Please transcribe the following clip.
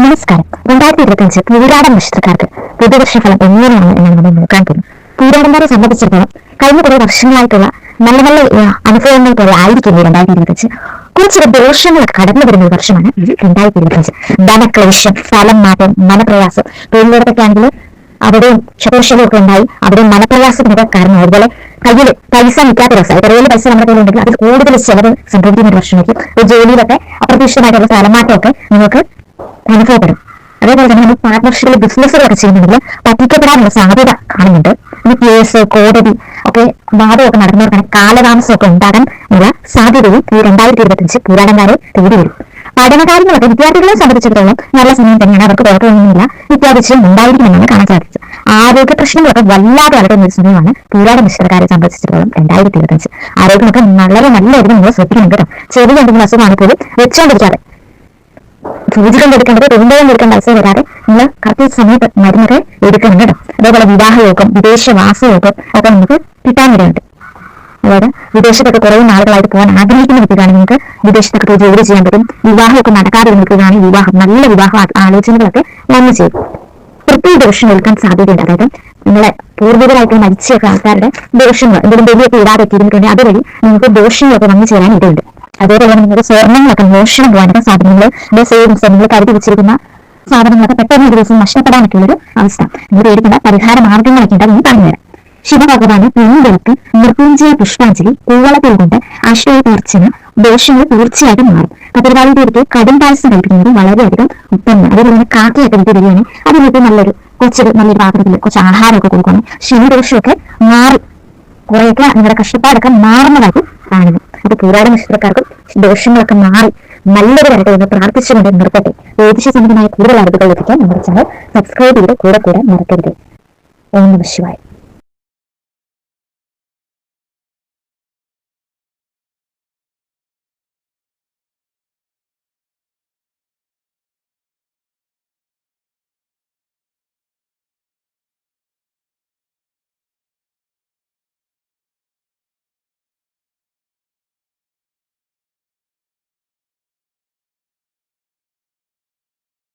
നമസ്കാരം. 2025 പൂരാടം നക്ഷത്രക്കാർക്ക് പുതുവർഷ ഫലം എങ്ങനെയാണ് എന്ന് നമ്മൾ നോക്കാൻ പോകുന്നു. പൂരാടംകാരെ സംബന്ധിച്ചിടത്തോളം കഴിഞ്ഞ കുറെ വർഷങ്ങളായിട്ടുള്ള നല്ല നല്ല അനുഭവങ്ങൾ പോലെ ആയിരിക്കും 2025. കുറച്ച് ദോഷങ്ങളൊക്കെ കടന്നു വരുന്ന ഒരു വർഷമാണ് 2025. ധനക്ലേശം, സ്ഥലം മാറ്റം, മനപ്രയാസം, തൊഴിലിടത്തൊക്കെ ആണെങ്കിൽ അവിടെയും ക്ഷതോഷങ്ങളൊക്കെ ഉണ്ടായി, അവിടെ മനപ്രയാസത്തിനൊക്കെ കാരണം. അതുപോലെ കയ്യിൽ പൈസ നിൽക്കാത്ത ദിവസം, കുറേ പൈസ നമ്മുടെ കയ്യിൽ ഉണ്ടെങ്കിൽ അതിൽ കൂടുതൽ ചെലവ് സംഭവിക്കുന്ന ഒരു വർഷമായിരിക്കും. ഒരു ജോലിയിലൊക്കെ അപ്രതീക്ഷിതമായിട്ടുള്ള സ്ഥലമാറ്റമൊക്കെ നിങ്ങൾക്ക് അനുഭവപ്പെടും. അതേപോലെ തന്നെ നമ്മൾ പാർട്ട്ണർഷിപ്പിൽ ബിസിനസ്സുകളൊക്കെ ചെയ്യുന്നുണ്ടെങ്കിൽ പറ്റിക്കപ്പെടാനുള്ള സാധ്യത കാണുന്നുണ്ട്. ഈ കേസ്, കോടതി ഒക്കെ വാദമൊക്കെ നടന്നവർക്കാണ് കാലതാമസമൊക്കെ ഉണ്ടാകാൻ ഉള്ള സാധ്യതയും ഈ 2025 പൂരാടംകാരെ തേടി വരും. പഠനകാര്യങ്ങളൊക്കെ വിദ്യാർത്ഥികളെ സംബന്ധിച്ചിടത്തോളം നല്ല സമയം തന്നെയാണ്. അവർക്ക് കുഴപ്പമൊന്നുമില്ല, വിദ്യാഭ്യാസം ഉണ്ടായിരിക്കുമെന്നാണ് കാണാൻ സാധിച്ചത്. ആരോഗ്യ പ്രശ്നങ്ങളൊക്കെ വല്ലാതെ വളരുന്ന ഒരു സമയമാണ് പൂരാട നക്ഷത്രക്കാരെ സംബന്ധിച്ചിടത്തോളം 2025. ആരോഗ്യമൊക്കെ വളരെ നല്ലതായിരിക്കും നിങ്ങൾ ശ്രദ്ധിക്കണം കേട്ടോ. ചെറിയ എന്തെങ്കിലും അസുഖമാണ് പോലും വെച്ചോണ്ടിരിക്കാതെ സൂചികൾ എടുക്കേണ്ടത് തൊഴിലും എടുക്കേണ്ട അവസ്ഥ വരാതെ നിങ്ങൾ കറക്റ്റ് സമയത്ത് മരുന്നൊക്കെ എടുക്കണം കേട്ടോ. അതേപോലെ വിവാഹയോഗം, വിദേശവാസയോഗം ഒക്കെ നമുക്ക് കിട്ടാൻ വരെയുണ്ട്. അതായത് വിദേശത്തൊക്കെ കുറേ നാളുകളായിട്ട് പോകാൻ ആഗ്രഹിക്കുന്ന വ്യക്തികളാണ് നിങ്ങൾക്ക് വിദേശത്തൊക്കെ പോയി ജോലി ചെയ്യാൻ പറ്റും. വിവാഹമൊക്കെ നടക്കാതെ നിൽക്കുകയാണെങ്കിൽ നല്ല വിവാഹ ആലോചനകളൊക്കെ വന്നു ചെയ്യും. പ്രത്യേക ദോഷം എടുക്കാൻ സാധ്യതയുണ്ട്. അതായത് നിങ്ങളെ പൂർവികരായിട്ട് മരിച്ചൊക്കെ ആൾക്കാരുടെ ദോഷങ്ങൾ എന്തെങ്കിലും ബലിയൊക്കെ ഇടാതെ എത്തിയിട്ടുണ്ടെങ്കിൽ അതുവഴി നിങ്ങൾക്ക് ദോഷങ്ങളൊക്കെ വന്നു ചേരാൻ ഇടയുണ്ട്. അതേപോലെ നിങ്ങൾക്ക് സ്വർണ്ണങ്ങളൊക്കെ മോഷണം പോകാനൊക്കെ സാധനങ്ങൾ, സേവിങ്സ് നിങ്ങൾ കരുതി വെച്ചിരിക്കുന്ന സാധനങ്ങളൊക്കെ പെട്ടെന്ന് ഒരു ദിവസം നഷ്ടപ്പെടാനൊക്കെ ഉള്ളൊരു അവസ്ഥ. നിങ്ങൾ പേടിക്കുന്ന പരിഹാര മാർഗങ്ങളൊക്കെ ഉണ്ടെന്ന് പറഞ്ഞുതരാം. ശിവഭഗവാന് പൂവിളക്ക്, മൃത്യുഞ്ജയ പുഷ്പാഞ്ജലി, പൂവളത്തിൽ കൊണ്ട് ആശ്രയ തീർച്ചന ദോഷങ്ങൾ തീർച്ചയായിട്ടും മാറും. പതിർവാളിയുടെ കടും പായസം കഴിക്കുന്നത് വളരെയധികം ഉത്തമമാണ്. അതേപോലെ തന്നെ കാക്കയൊക്കെ വിട്ട് വരികയാണ്, അതിനൊക്കെ നല്ലൊരു പാത്രത്തിൽ കുറച്ച് ആഹാരമൊക്കെ കൊടുക്കണം. ശനിദോഷമൊക്കെ മാറി കുറേയൊക്കെ നിങ്ങളുടെ കഷ്ടപ്പാടൊക്കെ മാറുന്നതായിട്ട് കാണുന്നു. അപ്പൊ പൂരാട നക്ഷത്രക്കാർക്കും ദോഷങ്ങളൊക്കെ മാറി നല്ലൊരു വരട്ടെ എന്ന് പ്രാർത്ഥിച്ചുകൊണ്ട് നിർത്തട്ടെ. ജ്യോതിഷ സംബന്ധമായ കൂടുതൽ അറിവുകൾ ലഭിക്കാൻ നമ്മുടെ ചാനൽ സബ്സ്ക്രൈബ് ചെയ്ത് കൂടെ മറക്കരുത്. ഓം നമഃ ശിവായ.